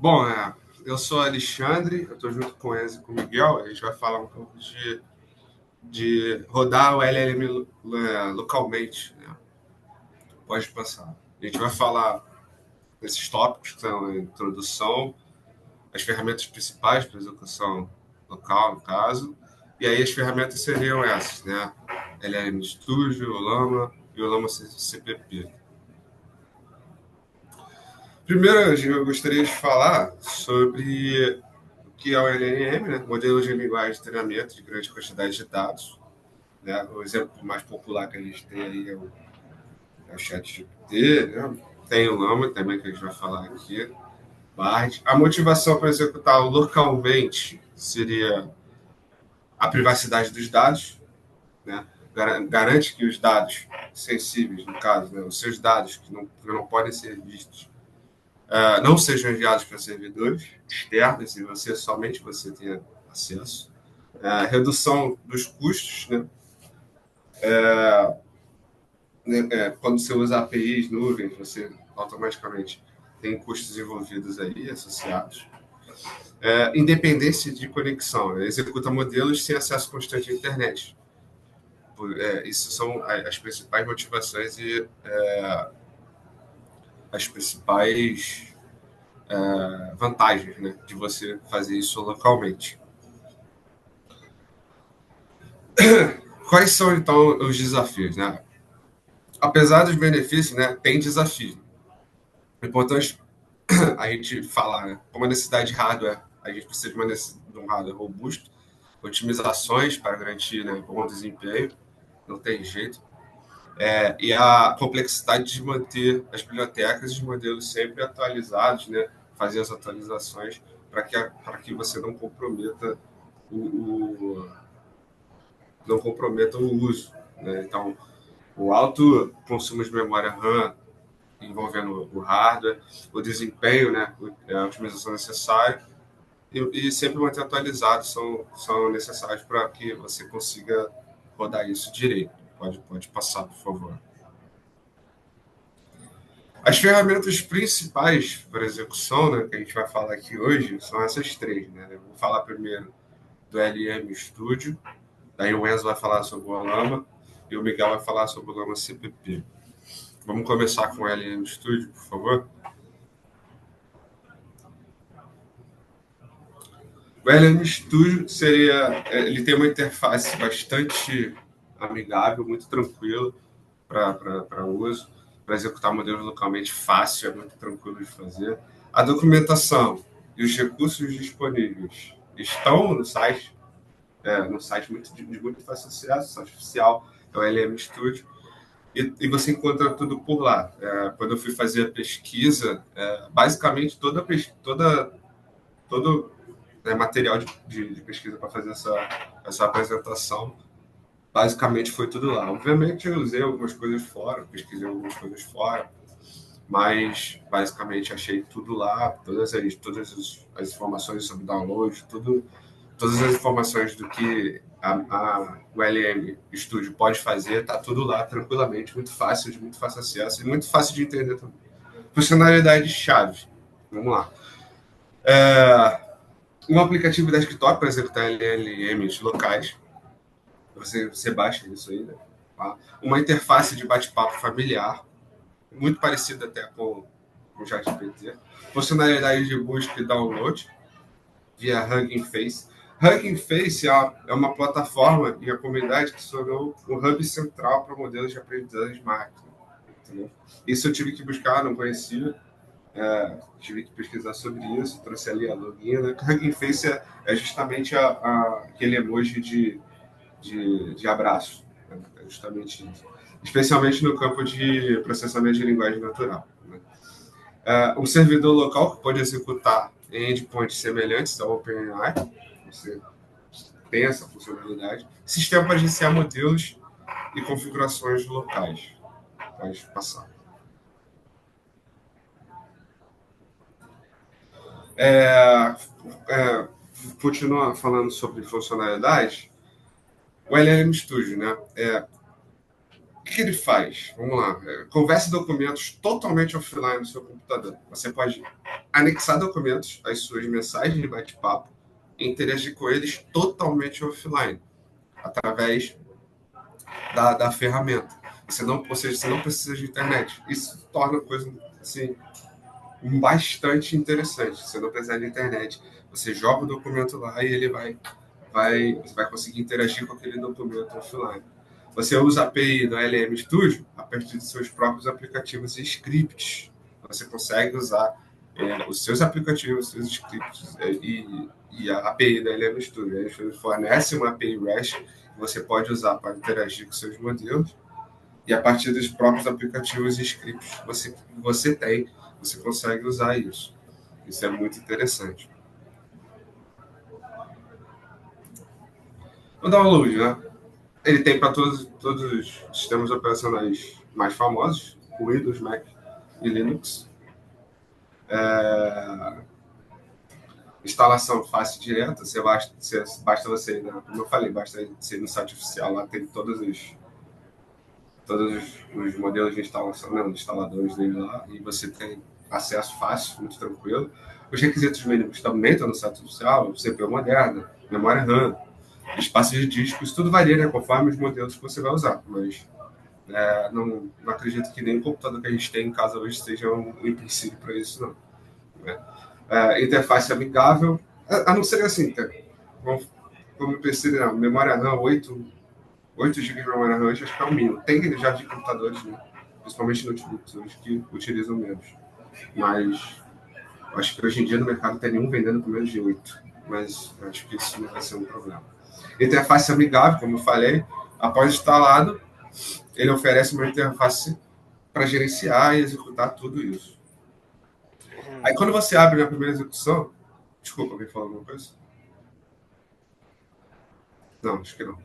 Bom, eu sou Alexandre, eu estou junto com o Enzo e com o Miguel. A gente vai falar um pouco de rodar o LLM localmente, né? Pode passar. A gente vai falar desses tópicos que são a introdução, as ferramentas principais para execução local, no caso, e aí as ferramentas seriam essas, né? LLM Studio, o Llama e o Llama CPP. Primeiro, eu gostaria de falar sobre que é o LLM, né? Modelo de linguagem de treinamento de grande quantidade de dados. Né? O exemplo mais popular que a gente tem aí é o ChatGPT, né? Tem o Llama também, que a gente vai falar aqui. Bard. A motivação para executar localmente seria a privacidade dos dados, né? Garante que os dados sensíveis, no caso, né? Os seus dados que não podem ser vistos, não sejam enviados para servidores externos e somente você tenha acesso. Redução dos custos, né? Quando você usa APIs, nuvens, você automaticamente tem custos envolvidos aí, associados. Independência de conexão, né? Executa modelos sem acesso constante à internet. Isso são as principais motivações e as principais vantagens, né, de você fazer isso localmente. Quais são, então, os desafios? Né? Apesar dos benefícios, né, tem desafios. É importante a gente falar, né? Como a necessidade de hardware, a gente precisa de um hardware robusto, otimizações para garantir, né, bom desempenho, não tem jeito. E a complexidade de manter as bibliotecas e os modelos sempre atualizados, né, fazer as atualizações para que você o, não comprometa o uso. Né? Então, o alto consumo de memória RAM envolvendo o hardware, o desempenho, né, a otimização necessária e sempre manter atualizado são necessários para que você consiga rodar isso direito. Pode passar, por favor. As ferramentas principais para execução, né, que a gente vai falar aqui hoje, são essas três. Né? Eu vou falar primeiro do LM Studio, daí o Enzo vai falar sobre o Llama e o Miguel vai falar sobre o Llama CPP. Vamos começar com o LM Studio, por favor. O LM Studio ele tem uma interface bastante amigável, muito tranquila para uso, para executar modelos localmente fácil, é muito tranquilo de fazer. A documentação e os recursos disponíveis estão no site de muito fácil acesso, site oficial, é o LM Studio, e você encontra tudo por lá. Quando eu fui fazer a pesquisa, basicamente todo material de pesquisa para fazer essa apresentação, basicamente foi tudo lá. Obviamente eu usei algumas coisas fora, pesquisei algumas coisas fora, mas basicamente achei tudo lá, todas as informações sobre download, todas as informações do que o LM Studio pode fazer, tá tudo lá tranquilamente, de muito fácil acesso e muito fácil de entender também. Funcionalidade-chave. Vamos lá. Um aplicativo desktop para executar LLMs locais. Você baixa isso aí, né? Tá? Uma interface de bate-papo familiar, muito parecida até com o ChatGPT. Funcionalidade de busca e download via Hugging Face. Hugging Face é uma plataforma e a comunidade que se tornou o hub central para modelos de aprendizagem de máquina. Entendeu? Isso eu tive que buscar, não conhecia. Tive que pesquisar sobre isso, trouxe ali a login. Né? Hugging Face é justamente aquele emoji de abraço. Né? É justamente isso. Especialmente no campo de processamento de linguagem natural. Né? Um servidor local que pode executar em endpoints semelhantes ao OpenAI. Você tem essa funcionalidade. Sistema para gerenciar modelos e configurações locais. Pode passar. É, Continua falando sobre funcionalidade. O LLM Studio, né? que ele faz? Vamos lá. Converse documentos totalmente offline no seu computador. Você pode anexar documentos às suas mensagens de bate-papo e interagir com eles totalmente offline, através da ferramenta. Ou seja, você não precisa de internet. Isso torna a coisa assim, bastante interessante. Você não precisa de internet. Você joga o documento lá e ele você vai conseguir interagir com aquele documento offline. Você usa a API do LM Studio a partir de seus próprios aplicativos e scripts. Você consegue usar os seus aplicativos, os seus scripts e a API da LM Studio. Ele fornece uma API REST que você pode usar para interagir com seus modelos e a partir dos próprios aplicativos e scripts que você tem, você consegue usar isso. Isso é muito interessante. O download, né? Ele tem para todos os sistemas operacionais mais famosos, Windows, Mac e Linux. Instalação fácil e direta, basta você ir, como eu falei, basta você ir no site oficial, lá tem todos os modelos de instalação, né, os instaladores dele lá, e você tem acesso fácil, muito tranquilo. Os requisitos mínimos também estão no site oficial, CPU moderna, memória RAM, espaço de disco, isso tudo varia, né, conforme os modelos que você vai usar, mas não acredito que nem o computador que a gente tem em casa hoje seja um empecilho para isso, não. Né? Interface amigável, a não ser assim, como empecilho, não, memória RAM, 8 GB de memória RAM, acho que é o mínimo. Tem já de computadores, né? Principalmente notebooks hoje, que utilizam menos. Mas acho que hoje em dia no mercado não tem nenhum vendendo com menos de 8. Mas acho que isso não vai ser um problema. Interface amigável, como eu falei, após instalado, ele oferece uma interface para gerenciar e executar tudo isso. Aí quando você abre na primeira execução, desculpa, alguém falou alguma coisa? Não, acho que não.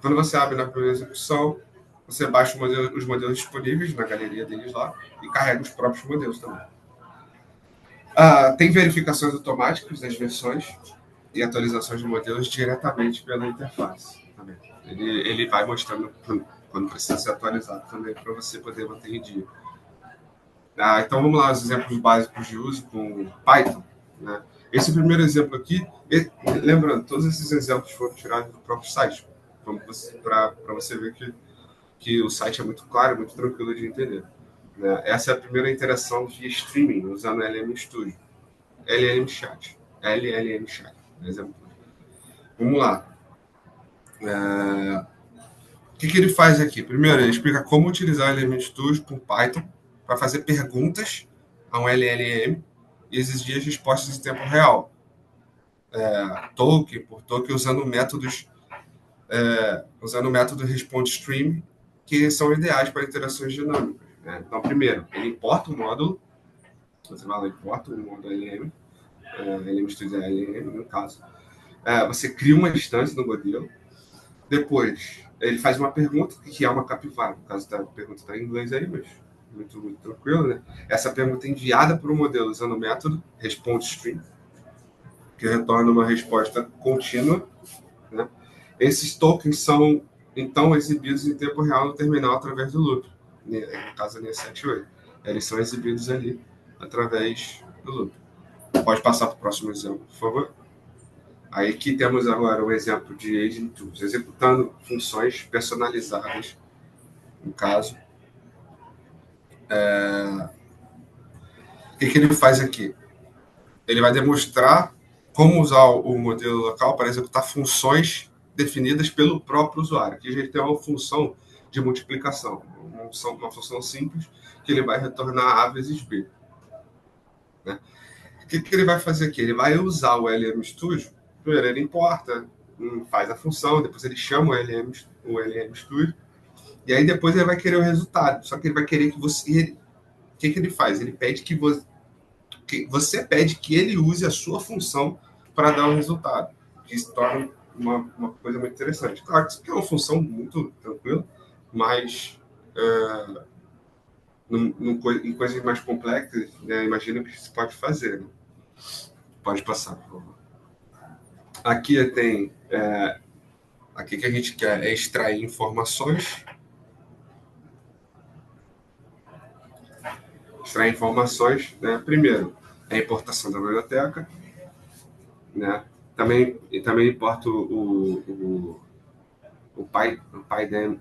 Quando você abre na primeira execução, você baixa os modelos disponíveis na galeria deles lá e carrega os próprios modelos também. Tem verificações automáticas das versões e atualizações de modelos diretamente pela interface. Também. Ele vai mostrando quando precisa ser atualizado também para você poder manter em dia. Então vamos lá, os exemplos básicos de uso com Python. Né? Esse primeiro exemplo aqui, lembrando, todos esses exemplos foram tirados do próprio site, para você ver que o site é muito claro, muito tranquilo de entender. Né? Essa é a primeira interação via streaming, usando LM Studio. LLM Chat. LLM Chat. Exemplo. Vamos lá. O que ele faz aqui? Primeiro, ele explica como utilizar o LM Studio com Python para fazer perguntas a um LLM e exigir as respostas em tempo real. Token por token, usando o método Response Stream, que são ideais para interações dinâmicas. Né? Então, primeiro, ele importa o módulo, você vai lá, importa o módulo LM, LM Studio LM, no caso. Você cria uma instância no modelo, depois ele faz uma pergunta, que é uma capivara, no caso da pergunta está em inglês aí, mas muito tranquilo, né? Essa pergunta é enviada para o modelo usando o método Response Stream, que retorna uma resposta contínua, né? Esses tokens são, então, exibidos em tempo real no terminal através do loop. No caso, a linha 7 e 8. Eles são exibidos ali através do loop. Pode passar para o próximo exemplo, por favor. Aí aqui temos agora um exemplo de Agent Tools, executando funções personalizadas, no caso. O que ele faz aqui? Ele vai demonstrar como usar o modelo local para executar funções definidas pelo próprio usuário. Aqui a gente tem uma função de multiplicação, uma função simples que ele vai retornar A vezes B. Né? O que ele vai fazer aqui? Ele vai usar o LM Studio, primeiro ele importa, faz a função, depois ele chama o LM Studio, e aí depois ele vai querer o resultado. Só que ele vai querer que você... O que ele faz? Ele pede que você pede que ele use a sua função para dar um resultado, que se torna uma coisa muito interessante. Claro que isso é uma função muito tranquila, mas em coisas mais complexas, né, imagina que se pode fazer. Né? Pode passar, por favor. Aqui tem... aqui que a gente quer é extrair informações extrair informações, né? Primeiro, é a importação da biblioteca, né? Também importa o PyDent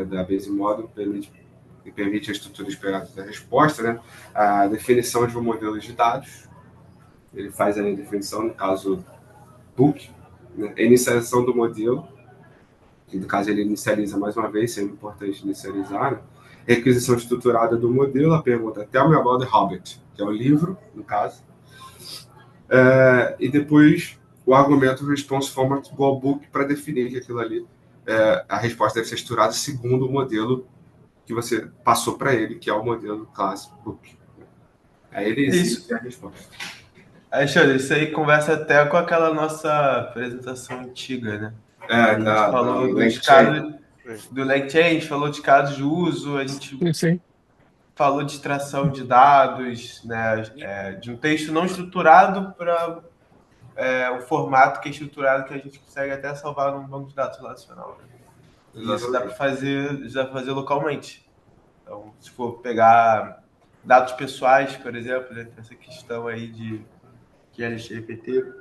da base model, permite a estrutura esperada da resposta, né? A definição de um modelo de dados, ele faz a definição, no caso, book, né? A inicialização do modelo, que no caso ele inicializa mais uma vez, sempre importante inicializar, né? Requisição estruturada do modelo, a pergunta Tell me about the Hobbit, que é o livro, no caso, e depois o argumento response format igual book para definir que aquilo ali, a resposta deve ser estruturada segundo o modelo que você passou para ele, que é o modelo class book. Aí ele É exige isso. a resposta. Alexandre, isso aí conversa até com aquela nossa apresentação antiga, né? A gente Da falou dos LangChain. casos Sim, do LangChain, a gente falou de casos de uso, a gente sim. Sim. falou de extração de dados, né? De um texto não estruturado para o formato que é estruturado que a gente consegue até salvar num banco de dados relacional, né? E Exatamente. isso dá para fazer localmente. Então, se for pegar dados pessoais, por exemplo, né, essa questão aí de que é LGPT,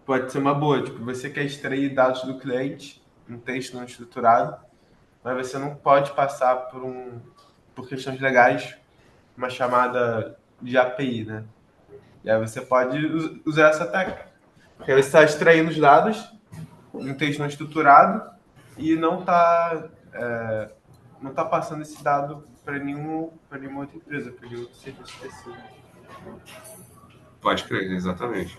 pode ser uma boa. Tipo, você quer extrair dados do cliente, um texto não estruturado, mas você não pode passar por questões legais, uma chamada de API, né? E aí você pode usar essa técnica. Porque aí você está extraindo os dados em um texto não estruturado e não tá passando esse dado para nenhuma outra empresa, para nenhum outro serviço específico. Pode crer, exatamente.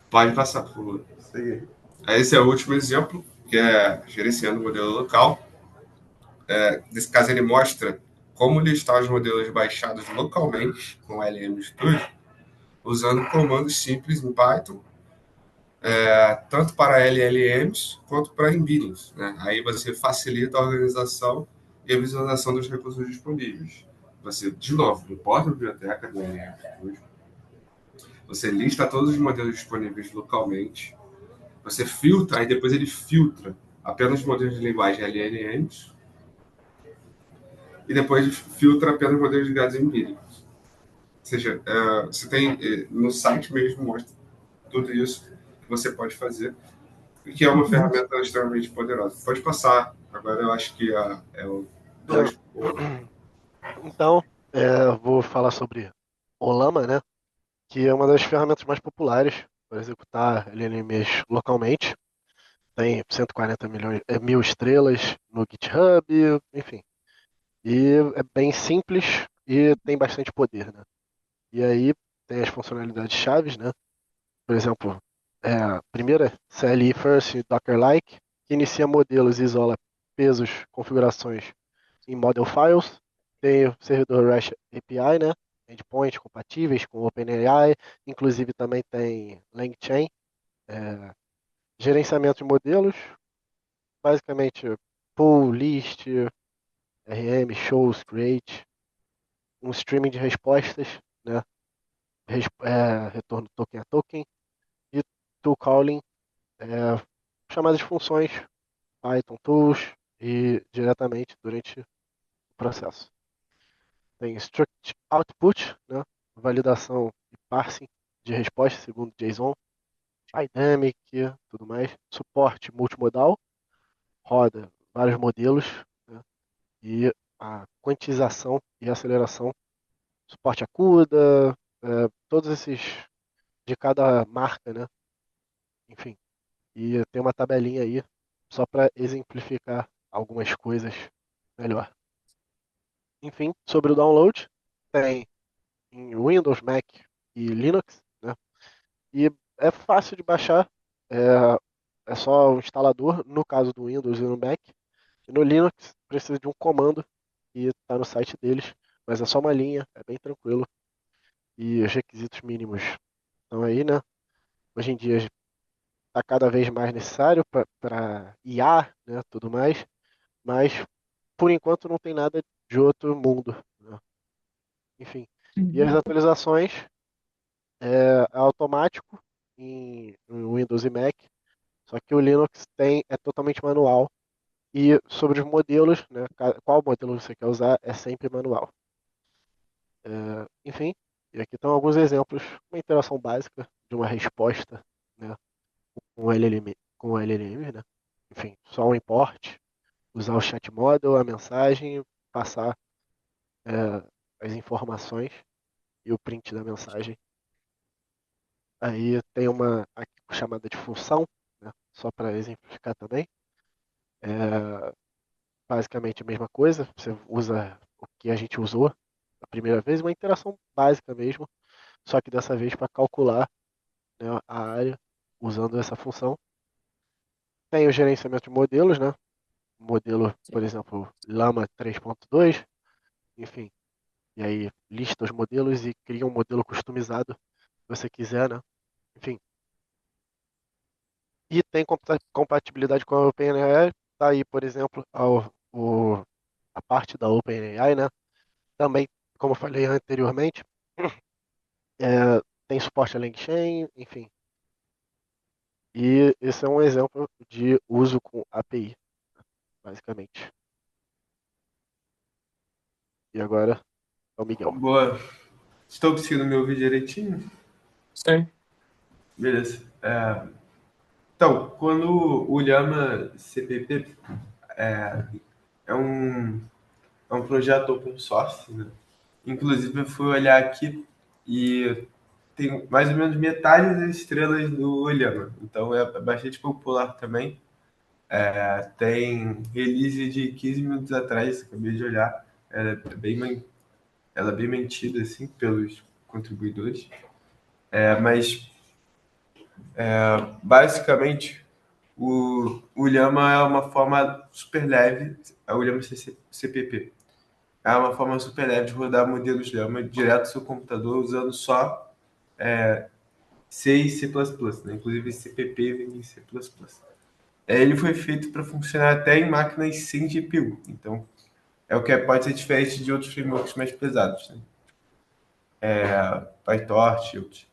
Pode passar, por favor. Isso aí. Esse é o último exemplo, que é gerenciando o modelo local. Nesse caso, ele mostra como listar os modelos baixados localmente com o LM Studio, usando comandos simples em Python, tanto para LLMs quanto para embeddings. Né? Aí você facilita a organização e a visualização dos recursos disponíveis. Você, de novo, importa a biblioteca do LM Studio, você lista todos os modelos disponíveis localmente, você filtra, aí depois ele filtra apenas modelos de linguagem LLMs e depois filtra apenas modelos ligados em embedding. Ou seja, você tem no site mesmo mostra tudo isso que você pode fazer, que é uma ferramenta extremamente poderosa. Pode passar. Agora eu acho que é o É, 2. Então, eu vou falar sobre o Llama, né? Que é uma das ferramentas mais populares para executar LLMs localmente. Tem 140 mil estrelas no GitHub, enfim. E é bem simples e tem bastante poder, né? E aí tem as funcionalidades chaves, né? Por exemplo, a primeira, CLI First Docker-like, que inicia modelos e isola pesos, configurações em model files. Tem o servidor REST API, né? Endpoints compatíveis com OpenAI. Inclusive também tem LangChain, é, gerenciamento de modelos, basicamente pull, list, RM, shows, create, um streaming de respostas, né? Retorno token a token e tool calling, é, chamadas de funções Python tools e diretamente durante o processo. Tem struct output, né? Validação e parsing de resposta segundo JSON, dynamic, tudo mais, suporte multimodal, roda vários modelos, né? E a quantização e aceleração, suporte a CUDA, todos esses de cada marca, né? Enfim, e tem uma tabelinha aí só para exemplificar algumas coisas melhor. Enfim, sobre o download, tem em Windows, Mac e Linux, né? E é fácil de baixar, é, é só o instalador, no caso do Windows e no Mac. E no Linux precisa de um comando que está no site deles, mas é só uma linha, é bem tranquilo. E os requisitos mínimos estão aí, né? Hoje em dia está cada vez mais necessário para IA, né? Tudo mais, mas por enquanto não tem nada de outro mundo, né? Enfim. E as atualizações é automático em Windows e Mac, só que o Linux é totalmente manual E sobre os modelos, né, qual modelo você quer usar é sempre manual. Enfim, e aqui estão alguns exemplos, uma interação básica de uma resposta, né, com o LLM, com o LLM, né? Enfim, só um import, usar o chat model, a mensagem, passar é, as informações e o print da mensagem. Aí tem uma aqui chamada de função, né, só para exemplificar também. É basicamente a mesma coisa, você usa o que a gente usou a primeira vez, uma interação básica mesmo, só que dessa vez para calcular, né, a área usando essa função. Tem o gerenciamento de modelos, né? Modelo, por exemplo, Llama 3.2, enfim. E aí lista os modelos e cria um modelo customizado se você quiser, né? Enfim. E tem compatibilidade com a OpenAI. Tá aí, por exemplo, a parte da OpenAI, né? Também, como eu falei anteriormente, tem suporte a LangChain, enfim. E esse é um exemplo de uso com API, basicamente. E agora é o Miguel. Boa. Estou conseguindo me ouvir direitinho? Sim. Beleza. Então, quando o Llama CPP é um, é um projeto open source, né? Inclusive, eu fui olhar aqui e tem mais ou menos metade das estrelas do Llama. Então, é bastante popular também. Tem release de 15 minutos atrás, acabei de olhar. Ela é bem mantida, assim, pelos contribuidores. Mas, basicamente, o Llama é uma forma super leve, é o Llama CPP. É uma forma super leve de rodar modelos Llama direto do seu computador usando só C e C++, né? Inclusive CPP vem em C++. Ele foi feito para funcionar até em máquinas sem GPU. Então, é o que pode ser diferente de outros frameworks mais pesados, né? PyTorch e outros.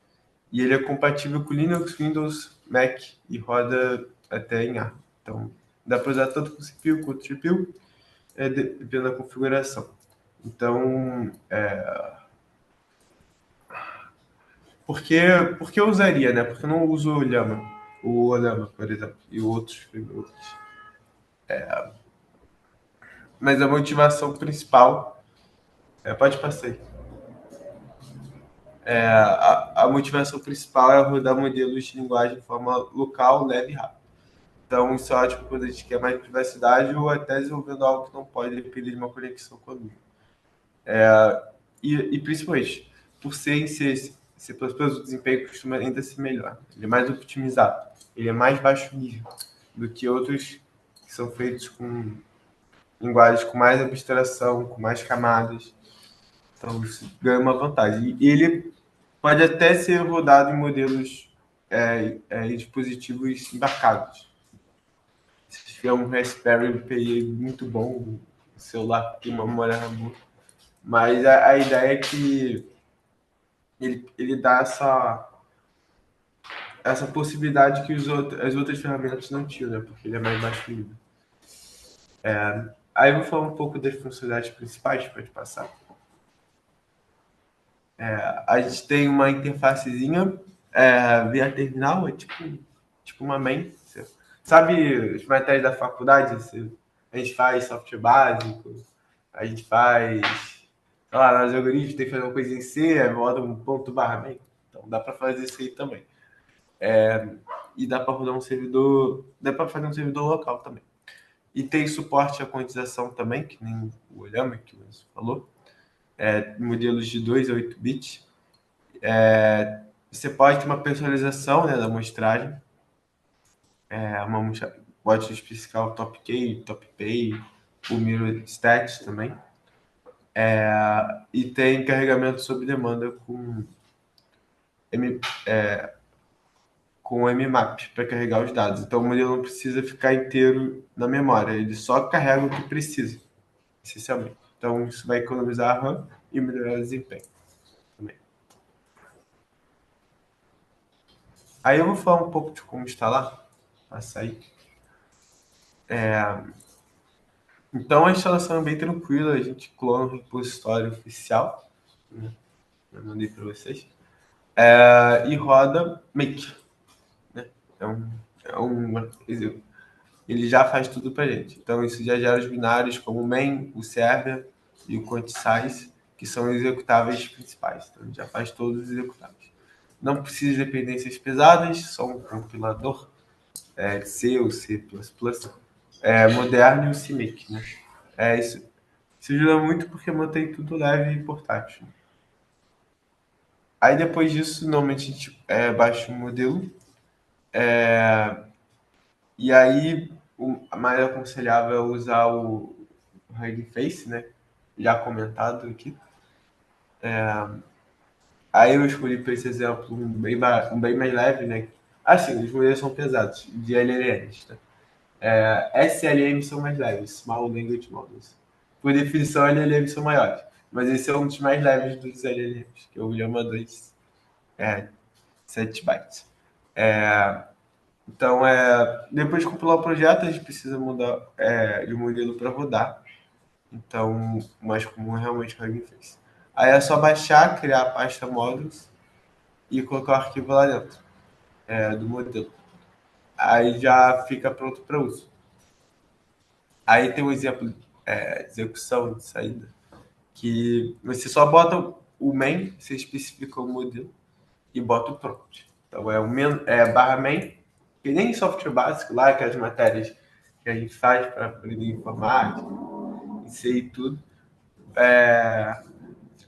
E ele é compatível com Linux, Windows, Mac e roda até em A. Então, dá para usar tanto com CPU quanto GPU, dependendo da configuração. Então, por que eu usaria, né? Porque eu não uso o Llama, por exemplo, e outros frameworks. Mas a motivação principal, pode passar aí. A motivação principal é rodar modelos de linguagem de forma local, leve e rápida. Então, isso é ótimo quando a gente quer mais privacidade ou até desenvolvendo algo que não pode depender de uma conexão com a nuvem. E principalmente, por ser em C++, o desempenho costuma ainda ser melhor. Ele é mais otimizado, ele é mais baixo nível do que outros que são feitos com linguagens com mais abstração, com mais camadas. Então, isso ganha uma vantagem. E ele pode até ser rodado em modelos em dispositivos embarcados. Se tiver um Raspberry Pi muito bom, um celular que tem uma memória RAM, mas a ideia é que ele dá essa possibilidade que as outras ferramentas não tinham, né? Porque ele é mais baixo nível. Aí eu vou falar um pouco das funcionalidades principais, pode passar. A gente tem uma interfacezinha via terminal, é tipo uma main. Sabe as matérias da faculdade? A gente faz software básico, a gente faz, sei lá, nas algoritmos tem que fazer uma coisa em C, roda um ponto barra main. Então dá para fazer isso aí também. E dá para rodar um servidor, dá para fazer um servidor local também. E tem suporte à quantização também, que nem o Olhama, que você falou, modelos de 2 a 8 bits. Você pode ter uma personalização, né, da amostragem, pode especificar o top key, top pay, o mirror stats também. E tem carregamento sob demanda M, com o Mmap para carregar os dados. Então o modelo não precisa ficar inteiro na memória, ele só carrega o que precisa, essencialmente. Então isso vai economizar a RAM e melhorar o desempenho também. Aí eu vou falar um pouco de como instalar, açaí. Então a instalação é bem tranquila, a gente clona o repositório oficial, né? Eu mandei para vocês, e roda make, né? É um, é um, ele já faz tudo para gente. Então isso já gera os binários como o main, o server e o quantisize, que são os executáveis principais. Então ele já faz todos os executáveis. Não precisa de dependências pesadas, só um compilador C ou C++, moderno e o CMake, né? Isso ajuda muito porque mantém tudo leve e portátil. Aí depois disso, normalmente a gente baixa o modelo. E aí, o mais aconselhável é usar o Hugging Face, né? Já comentado aqui. Aí eu escolhi para esse exemplo um bem mais leve, né? Assim, os modelos são pesados, de LLMs, tá? SLMs são mais leves, Small Language Models. Por definição, LLMs são maiores. Mas esse é um dos mais leves dos LLMs, que é o Llama 2, 7 bytes. Então, depois de compilar o projeto, a gente precisa mudar de modelo para rodar. Então, o mais comum é realmente o Hugging Face. Aí é só baixar, criar a pasta modules e colocar o arquivo lá dentro do modelo. Aí já fica pronto para uso. Aí tem um exemplo de execução de saída, que você só bota o main, você especifica o modelo e bota o prompt. Então barra main, que nem software básico lá, aquelas matérias que a gente faz para aprender informática, isso aí tudo.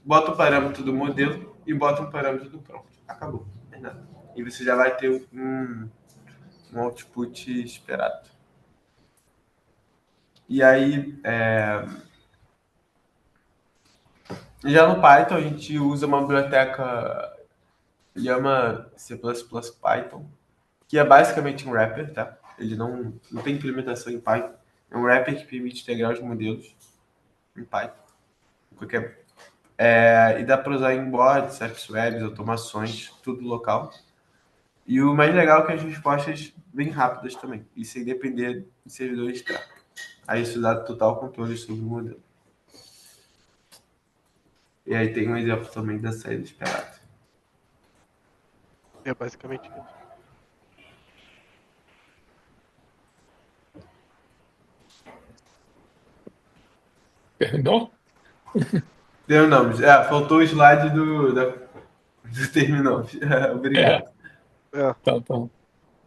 Bota o parâmetro do modelo e bota um parâmetro do prompt. Acabou. Não é nada. E você já vai ter um output esperado. E aí, já no Python, a gente usa uma biblioteca Llama C++ Python, que é basicamente um wrapper, tá? Ele não tem implementação em Python. É um wrapper que permite integrar os modelos em Python. E dá para usar em bots, apps web, automações, tudo local. E o mais legal é que as respostas bem rápidas também, e sem depender de servidores de tráfego. Aí isso dá total controle sobre o modelo. E aí tem um exemplo também da saída esperada. É basicamente isso. Terminou? Terminamos. Faltou o slide do terminamos. É, Obrigado. É. tá bom.